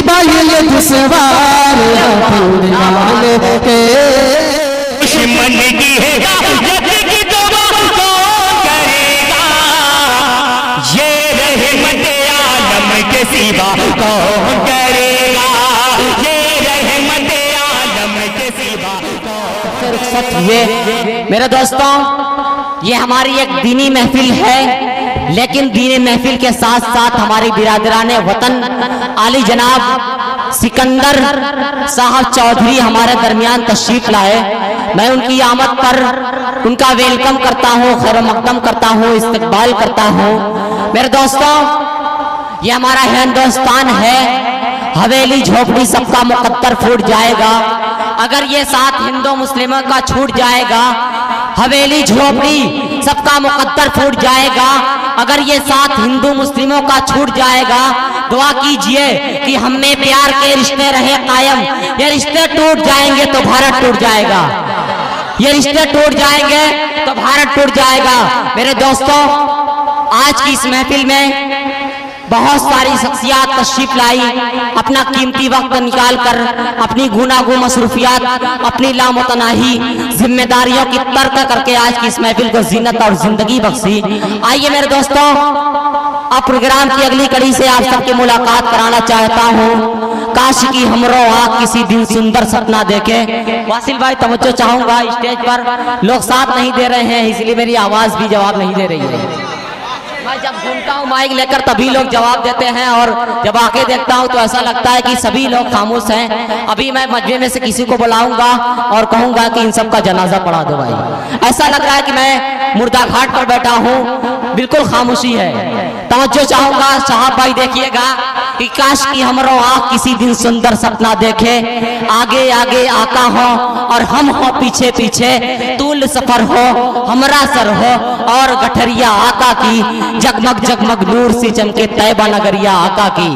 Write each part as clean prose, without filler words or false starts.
भाई दुश्वार के दुश्मन की है ये रहमत आलम के सिवा कौन करेगा, ये रहमत आलम के सिवा कौन। ये मेरे दोस्तों, ये हमारी एक दीनी महफिल है, लेकिन दीनी महफिल के साथ साथ हमारी बिरादराने वतन आली जनाब सिकंदर साहब चौधरी हमारे दरमियान तशरीफ लाए। मैं उनकी आमद पर उनका वेलकम करता हूँ, खैर मकदम करता हूँ, इस्तकबाल करता हूँ। मेरे दोस्तों, ये हमारा हिंदुस्तान है, हवेली झोपड़ी सबका मुकद्दर फूट जाएगा। अगर ये साथ हिंदू मुस्लिमों का छूट जाएगा, हवेली झोपड़ी सबका मुकद्दर फूट जाएगा। अगर ये साथ हिंदू मुस्लिमों का छूट जाएगा, दुआ कीजिए कि हम में प्यार के रिश्ते रहे कायम। ये रिश्ते टूट जाएंगे तो भारत टूट जाएगा, ये रिश्ते टूट जाएंगे तो भारत टूट जाएगा। मेरे दोस्तों, आज की इस महफिल में बहुत सारी शख्सियात तशरीफ लाई, अपना कीमती वक्त निकाल कर अपनी गुनागो मसरूफियात, अपनी लामुतनाही जिम्मेदारियों की तर्क करके आज की इस महफिल को जीनत और जिंदगी बख्शी। आइए मेरे दोस्तों, अब प्रोग्राम की अगली कड़ी से आप सबकी मुलाकात कराना चाहता हूँ। काश की हमरो आँख किसी दिन सुंदर सपना देखे। वासिल भाई तवज्जो चाहूंगा, स्टेज पर लोग साथ नहीं दे रहे हैं, इसलिए मेरी आवाज भी जवाब नहीं दे रही है। मैं जब घूमता हूँ माइक लेकर तभी लोग जवाब देते हैं, और जब आके देखता हूँ तो ऐसा लगता है कि सभी लोग खामोश हैं। अभी मैं मजमे में से किसी को बुलाऊंगा और कहूंगा कि इन सब का जनाजा पढ़ा दो भाई। ऐसा लग रहा है कि मैं मुर्दा घाट पर बैठा हूँ, बिल्कुल खामोशी है। तवज्जो चाहूंगा साहब भाई, देखिएगा कि काश की हमरो आँख किसी दिन सुंदर सपना देखे, आगे आगे आका हो और हम हो पीछे पीछे, तूल सफर हो हमरा सर हो और गठरिया आका की, जगमग जगमग नूर सी चमके तैयबा नगरिया आका की,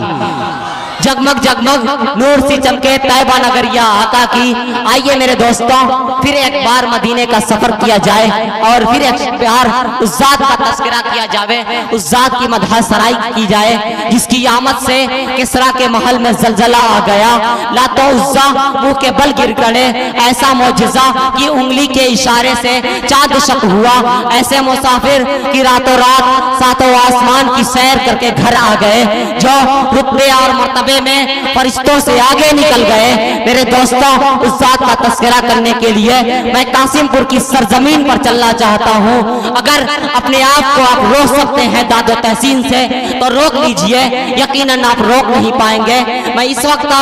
जगमग जगमग नूर सी चमके तैयबा नगरिया आका की। आइए मेरे दोस्तों, फिर एक बार मदीने का सफर किया जाए और फिर एक प्यार उस जात का तस्करा किया जावे, उस जात की मदह सराई की जाए जिसकी आमद से किसरा के महल में जलजला आ गया, लातो उज्जा मुंह के बल गिर गए, ऐसा मौजिजा कि उंगली के इशारे से चांद शक हुआ, ऐसे मुसाफिर की रातों रात सातों आसमान की सैर करके घर आ गए, जो रुतबे और मर्तबे में फरिश्तों से आगे निकल गए। मेरे दोस्तों, उस जात का तस्करा करने के लिए मैं कासिमपुर की सरजमीन पर चलना चाहता हूँ। अगर अपने आप को आप रोक सकते हैं दादो तहसीन से तो रोक लीजिए, यकीनन आप रोक नहीं पाएंगे। मैं इस वक्त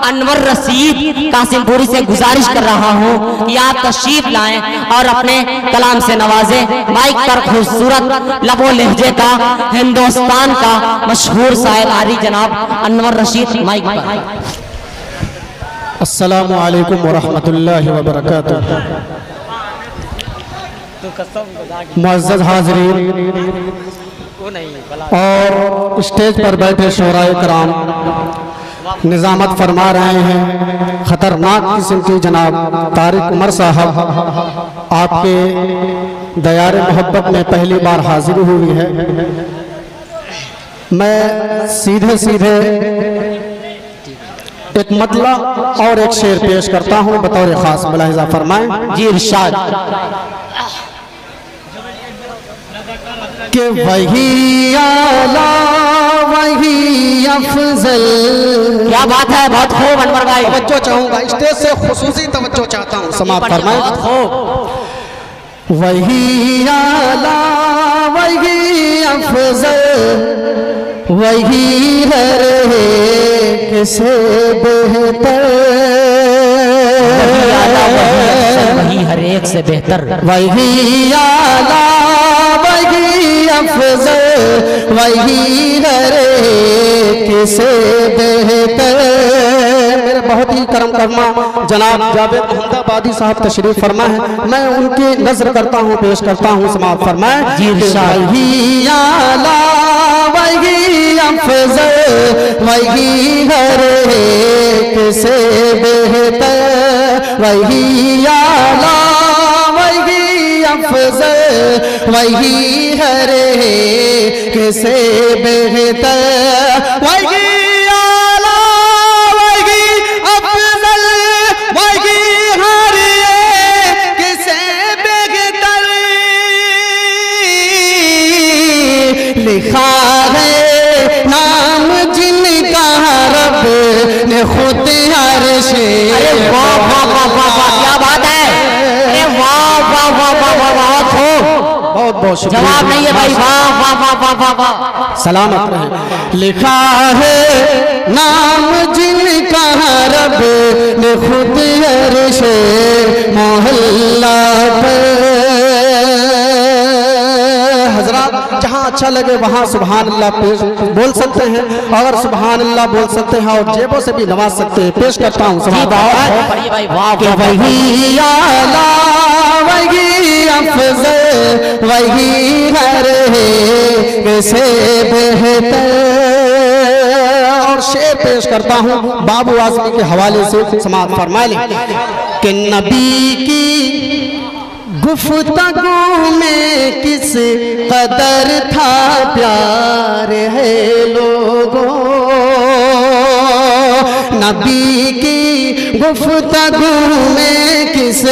अनवर रशीद कासिमपुरी से गुजारिश कर रहा हूँ कि आप तशरीफ लाएं और अपने कलाम से नवाजे। माइक पर खूबसूरत लबो लहजे का हिंदुस्तान का मशहूर शायर आरी जनाब अनवर रशीद, माइक पर। अस्सलामु अलैकुम वरहमतुल्लाहि वबरकातुह। मुअज़्ज़ज़ हाज़रीन और स्टेज पर बैठे शोराए कराम, निजामत फरमा रहे हैं खतरनाक किस्म की जनाब तारिक उमर साहब, आपके दयारे मोहब्बत में पहली बार हाजिर हुई है। मैं सीधे सीधे एक मतला और एक शेर पेश करता हूँ, बतौर खास मुलाहिजा फरमाएं। जी इरशाद कि वही आला वही अफजल। क्या बात है, बहुत खूब अनवर भाई। तवज्जो चाहूंगा, स्टेज से खुसूसी तवज्जो चाहता हूँ, समाप्त फरमाएं। बहुत खूब। वही आला वही अफजल वही है से बेहतर, वही हर एक से बेहतर, वही आला वही अफजल वही हर एक से बेहतर। मेरे बहुत ही करम करमा जनाब जावेद अहमदाबादी साहब तशरीफ फरमा है, मैं उनकी नजर करता हूँ, पेश करता हूँ, समाप्त फरमाएं। वही आला वही अफजल वही हर एक से बेहतर, वही आला वही अफजल वही हर एक से बेहतर, वही आला लिखा है नाम जिनका रब ने खुद अर्श। अरे वाह वाह वाह वाह वाह, क्या बात है। अरे वाह वाह वाह वाह वाह, बहुत खूब। बहुत बहुत शुक्रिया। जवाब नहीं है भाई, वाह वाह वाह वाह वाह वाह। सलामत रहे। लिखा है नाम जिनका रब ने खुद अर्श मोहल्ला पे। हजरात जहाँ अच्छा लगे वहाँ सुभान अल्लाह पेश बोल सकते हैं, और सुभान अल्लाह बोल सकते हैं और जेबों से भी नवाज सकते हैं। पेश करता हूँ जी बहुत बढ़िया भाई, वाह कि वही आला वही अफज़ल वही हर है कैसे बेहतर। और शेर पेश करता हूँ बाबू आजमी के हवाले से, समाअत फरमा लें कि नबी की गुफ्तगू में किस कदर था प्यार है लोगों। नबी की गुफ्तगू में किस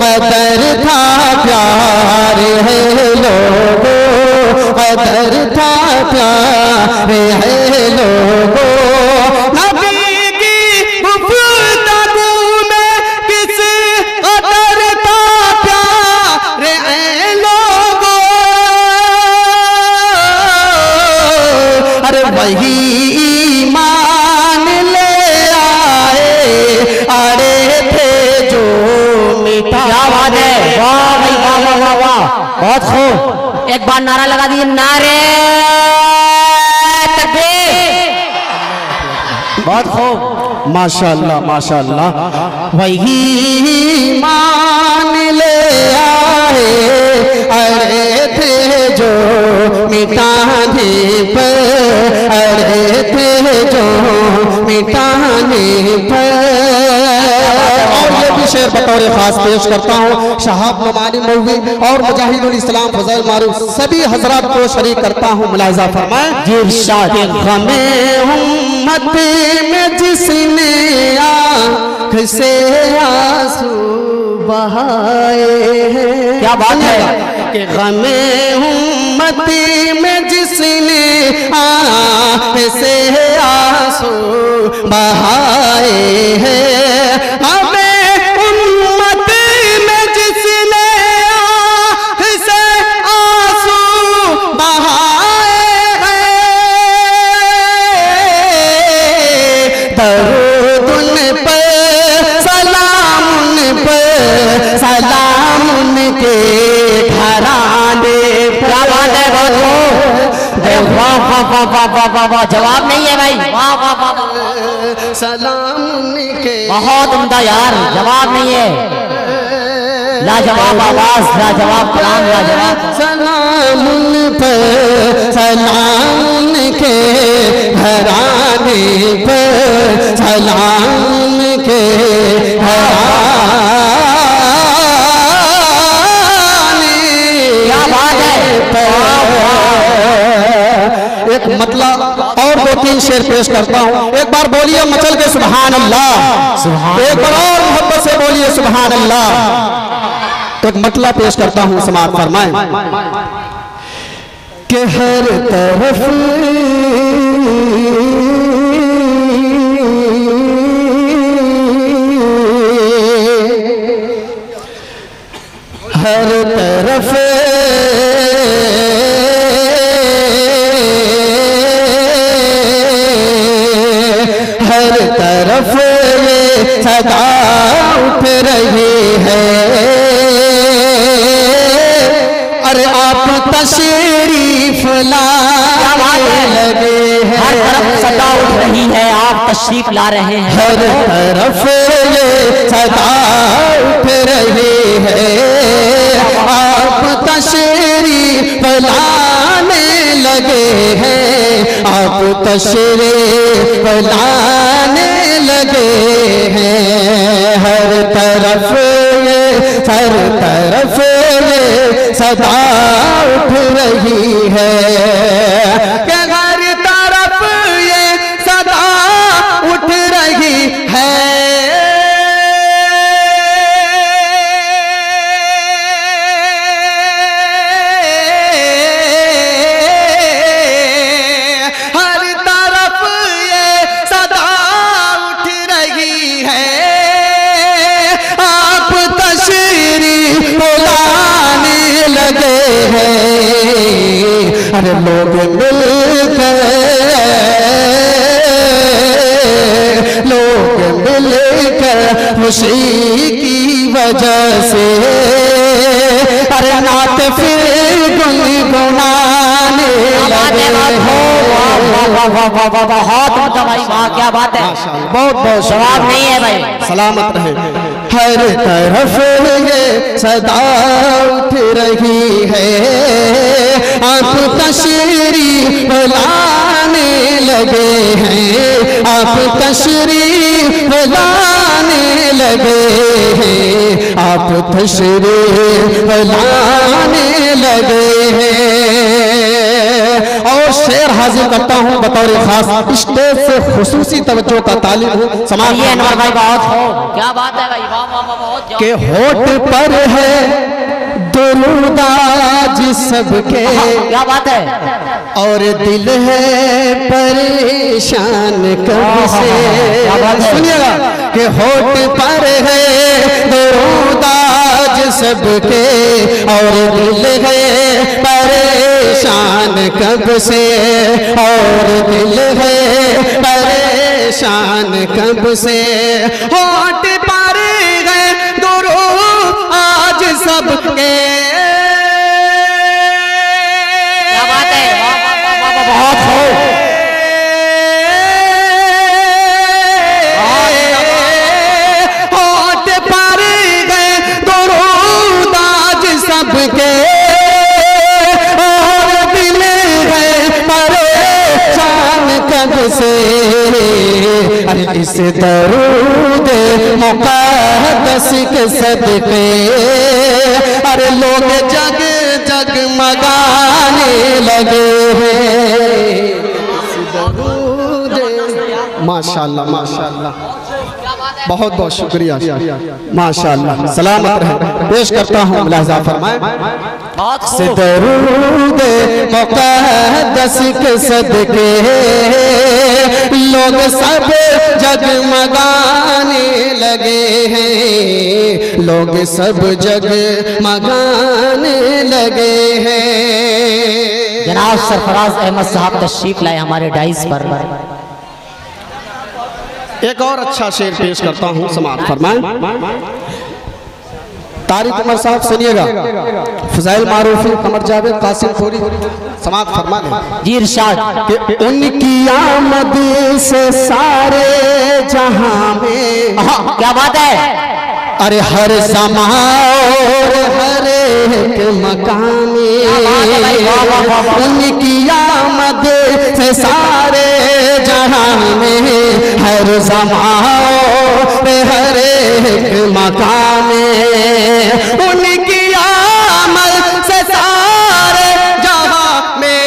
कदर था प्यार है लोगों, कदर था प्यार है लोगों। नबी की गुफ्तगू में किस कदर था प्यार है लोगों। अरे वही ईमान ले आए अरे थे जो मिटा। क्या बात है, वाह भाई वाह वाह वाह वाह, बहुत खूब। एक बार नारा लगा दीजिए, नारे तकबीर। बहुत खूब, माशाअल्लाह माशाअल्लाह। वही मान ले आए अरे थे जो मिटाने पर, अरे थे जो मिटाने पर। और ये भी शेर बतौर खास पेश करता हूँ शहाब नुमानी मौलवी और मुजाहिदुल इस्लाम फजल मारूफ सभी हजरात को शरीक करता हूँ। मुलाहिजा फरमाएं। इरशाद गमे उम्मत में जिसने आँख से आंसू बहाए हैं। क्या बात है कि गमे उम्मत में जिसने आँख से आंसू बहाए हैं। हमें उम्मत में जिसने आँख से आंसू बहाए हैं। दरूद उन पर सलाम उन पर सलाम उनके घराने पर। क्या बात है, बहुत खूब। अरे वाह वाह वाह वाह वाह वाह वाह, जवाब नहीं है भाई, वाह वाह वाह वाह, सलाम उनके। बहुत उम्दा यार, जवाब नहीं है। लाजवाब आवाज, लाजवाब कलाम, लाजवाब। सलाम उन पर सलाम उनके घराने पर, सलाम उनके घराने। क्या बात है। एक मतलब और दो तीन शेर पेश करता हूँ। एक बार बोलिए मचल के सुभान अल्लाह। एक बार और मोहब्बत से बोलिए सुभान अल्लाह। एक मतला पेश करता हूँ, समाअत फरमाएं कि हर तरफ हर तरफ हर तरफ ये सदा उठ रही है। अरे आप तशरीफ लाने लगे हैं। हर तरफ सदा उठ रही है, आप तशरीफ ला रहे हैं। हर तरफ ये सदा उठ रही है। आप तशरीफ लाने लगे हैं। आप तशरीफ लाने लगे हैं। हर तरफ ये हर तरफ ये सदा उठ रही है। कि हर तरफ ये सदा उठ रही है। अरे लोग मिलकर खुशी की वजह से अरे नात फिर गुनगुनाने लगे। बहुत भाई, वाह क्या बात है, बहुत बहुत जवाब नहीं है भाई। सलामत रहे। हर तरफ ये सदा उठ रही है, आप तशरीफ लाने लगे हैं, आप तशरीफ लाने लगे हैं, आप तशरीफ लाने लगे हैं। और शेर हाजिर करता हूँ बतौर खास, स्टेज से खुसूसी तवज्जो का तालिब हूँ समाज। ये अनवर भाई बहुत हो, क्या बात है भाई, वाह वाह वाह, बहुत के होठ पर है दुरूदाज सबके, क्या बात है, और दिल है परेशान कब से। सुनिएगा कि होठ पर है दुरूदाज सबके, और दिल है परेशान कब से, और दिल है परेशान कब से। होठ पर है दुरूद आज सबके, क्या बात है, वाह वाह वाह वाह, बहुत हो। होठ पर गए दुरूद आज सबके, और दिल है परेशान कब से। अरे इस दरूद मुक़द्दस के सदके अरे लोग जग जगमगाने लगे हैं। माशाअल्लाह माशाअल्लाह, बहुत बहुत शुक्रिया माशाअल्लाह, सलामत रहे। पेश करता हूँ मुलाहिज़ा फरमाएं। दरूद मुक़द्दस के सदके लोग सब जगमगाने लगे हैं, लोग सब जगमगाने लगे हैं। जनाब सरफराज अहमद साहब तशरीफ लाए हमारे डाइस पर। एक और अच्छा शेर पेश करता हूँ, समाअत फरमाएं। तारिक उमर साहब सुनिएगा, फज़ाइल मारूफी, कमर जावेद, कासिम खोरी, समाअत फरमा लें। जी इरशाद। कि उनकी आमद से सारे जहां में, क्या बात है, अरे हर ज़मां और हर एक मकाम में उनकी आमद से सारे जहां में, हर ज़मां और हर एक मकाम में उनकी आमद से सारे जहां में।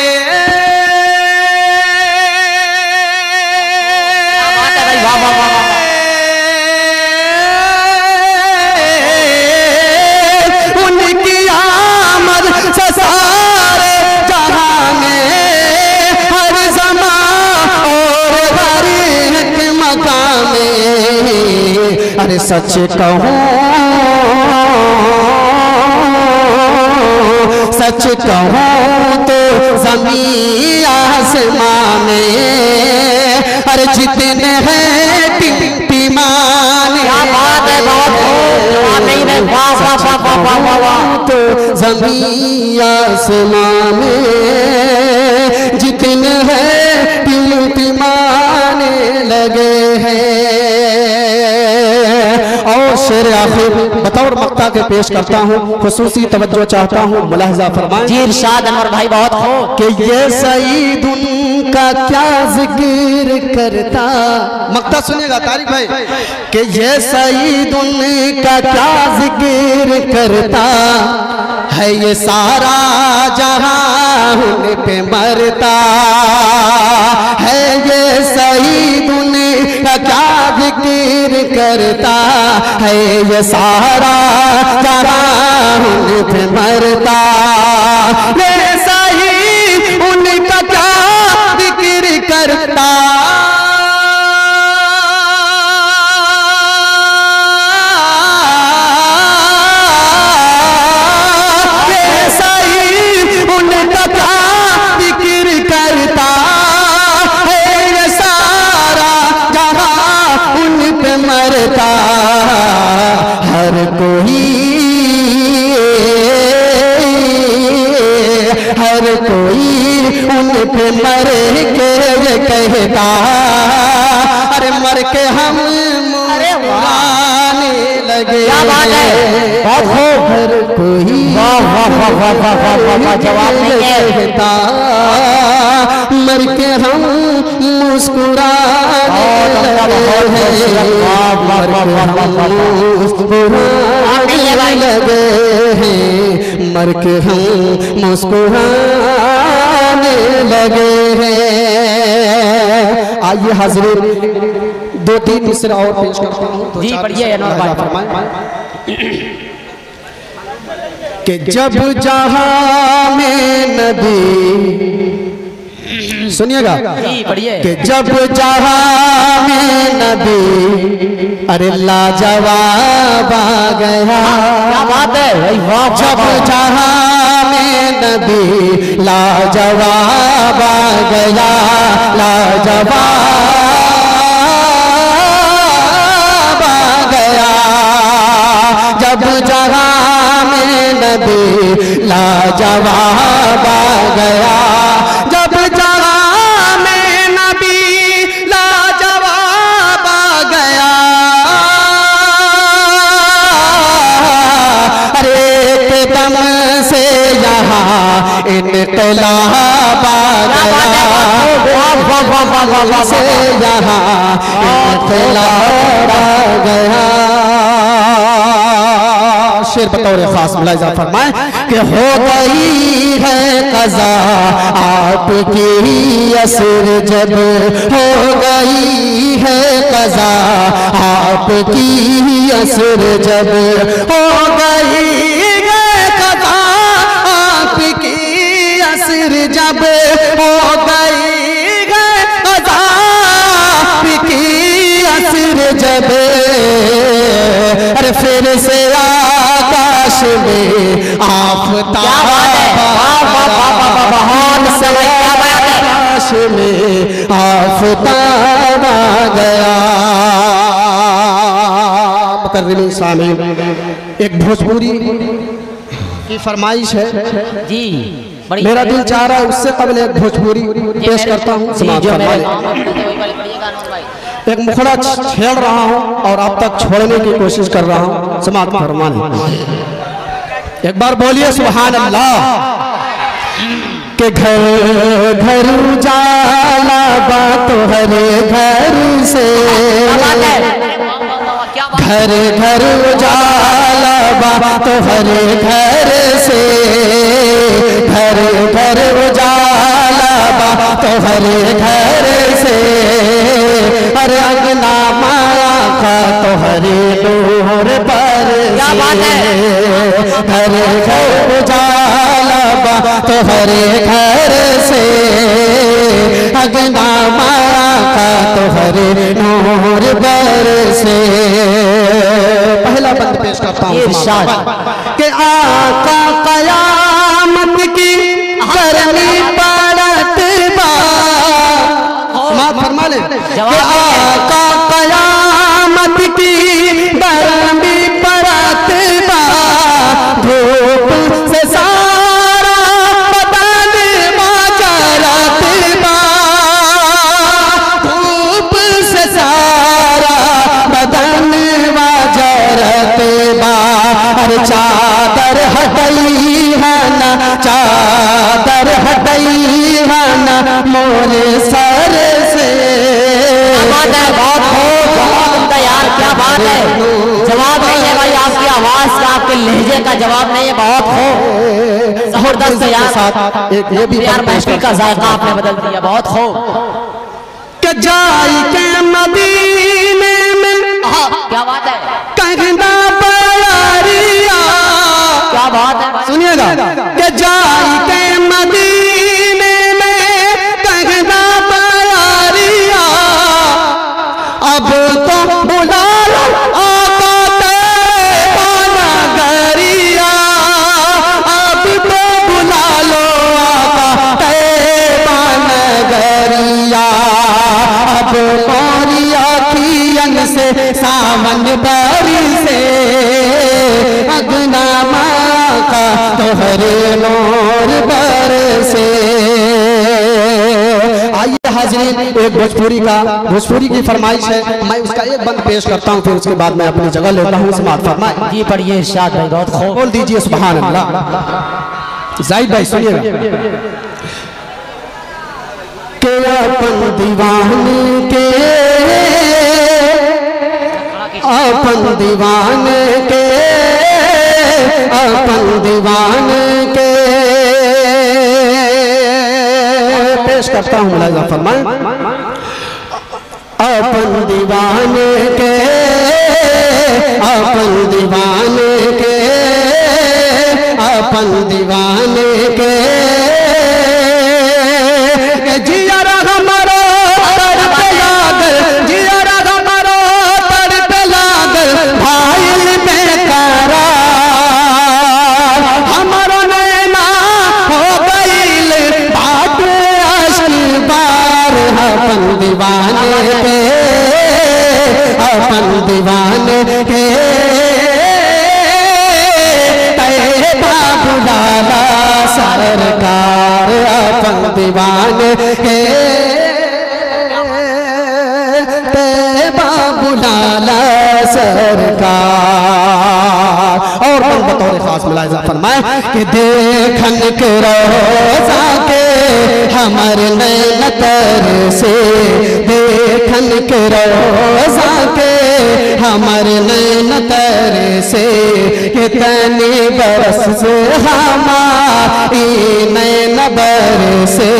उनकी आमद से सारे जहां में, हर ज़मां और हर एक मकाम में। अरे सच कहूँ सच कहूँ तो ज़मीन आसमां में, अरे जितने हैं टिमाने, तो ज़मीन आसमां में जितने हैं टिमाने लगे हैं। और शेर आखिर बतौर मक्ता के पेश करता हूँ, खुसूसी तवज्जो चाहता हूँ, मुलाहिज़ा फरमाएं। जी इरशाद अनवर भाई, बहुत हो। कि ये सईद उनका क्या जिक्र करता, मक्ता सुनिएगा तारिक भाई, कि ये सईद उनका क्या जिक्र करता है, ये सारा जहां उन पे मरता है, ये सईद उनका क्या जिक्र करता है, ये सारा जहां उन पे मरता, ये सईद उनका क्या जिक्र करता, के ये कहता, अरे मर के हम मुस्कुराने लगे। क्या बात है, बहुत खूब। हर कोई जवाब नहीं है। कहता, मर के हम मुस्कुराने लगे हैं, मर के हम मुस्कुराने लगे हैं। आइए हाज़रीन, दो तीन मिसरा और पेश करता हूँ। जी पढ़िए कि जब जहां में नबी, सुनिएगा, कि जब जहां में नबी, अरे लाजवाब आ गया। क्या बात है भाई, वाह। जब जहां में नबी लाजवाब आ गया, लाजवाब आ गया। जब जहां में नबी लाजवाब आ गया, जब जहां में नबी लाजवाब आ गया। अरे एकदम से यहाँ इनकलाब आ गया, से यहाँ इनकलाब आ गया। शेर बतौर खास मुलाहिजा फरमाए कि हो गई है कज़ा आपकी असर, जब हो गई है कज़ा आपकी असर, जब हो गई है कज़ा आपकी असर, जब हो गई है कज़ा आपकी असर, जब अरे फिर से आकाश में आफताब, आकाश में आफताब आ गया। मुकर्रम सामीन, एक भोजपुरी की फरमाइश है जी, मेरा दिल चाह रहा है, उससे कबल एक भोजपुरी पेश करता हूँ। समाज एक मुखड़ा छेड़ रहा हूँ और अब तक छोड़ने की कोशिश कर रहा हूँ। समाज फरमाने, एक बार बोलिए सुभान अल्लाह। के घर घर उजाला बात हरे घर से, घर घर उजाला बात हरे घर से, घर घर उजाला बात हरे घर से। अरे अगला माया का तो हरे नूर पर से, घर घर उजाला बात हरे घर से, अगला माया का तो हरे नूर पर से। पहला बंद पेश करता हूँ कि आका कयामत की करनी पड़त बा, फरमा ले कि आका कयामत की करनी पड़त बा, धूप से सारा बदन माजरत बा, धूप से सारा बदन माजरत बा। अरे चादर हटई है ना, चादर हटई है ना मोरे सर से। बहुत हो यार, क्या बात है। जवाब नहीं है भाई, आपकी आवाज का, आपके लहजे का जवाब नहीं है। बहुत हो जबरदस्त यार, एक ये भी यार महफिल का जायका आपने बदल दिया। बहुत हो के जाई के मदीने में, क्या बात है, कहना बयारिया। क्या बात है, सुनिएगा के जाई के मदीने में कहना बयारिया। अब तो बुला लो आका तेरा नगरिया, अब तो बुला लो आका तेरा नगरिया। अब मोरी अखियन से सावन बारी से, अगना माँ का तोहरे नूर बर से। हाजिरीन, एक भोजपुरी की फरमाइश है, मैं उसका एक बंद पेश करता हूँ, फिर उसके बाद मैं अपनी जगह लेता हूँ। समाअत फरमाए जी, पढ़िए इरशाद भाई, बहुत खूब बोल दीजिए सुभान अल्लाह। जाहिद भाई सुनिएगा। के अपन दीवाने के, अपन दीवाने के, अपन दीवाने के, पेश करता हूँ मुलाहिजा फरमाएं। अपन दीवाने के, अपन दीवाने के, अपन दीवाने के, जियारा हमारा तड़प लागल, जियारा हमारा तड़प लागल, भाईल बेकरार, हमारा नैना हो गईल बाट अश्क बार। अपन दीवाने के, अपन दीवाने के, बुलाला सरकार, अपन दीवाने के, बुलाला सरकार। और बतौर खास मुलाहिजा फरमाए कि देखन के रोज़ा के हमारे नैन तरसे, देखन के रोज़ा के हमारे नैन तरसे, कितनी बरस से हमारी नैन बरसे,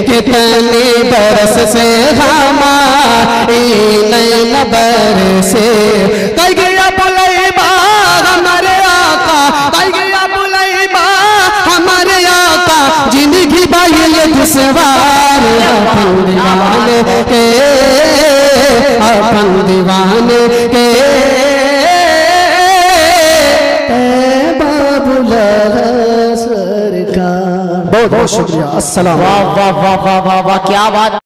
कितनी बरस से हमारी नैन बरसे। कई गया बुलैबा हमारे आका, कई गया बुलैबा हमारे आका, जिंदगी बाइल दुश्वार। अपन दीवाने के, अपन दीवाने के, बहुत बहुत शुक्रिया। अस्सलाम। वाह वाह वाह वाह वाह वाह, क्या बात।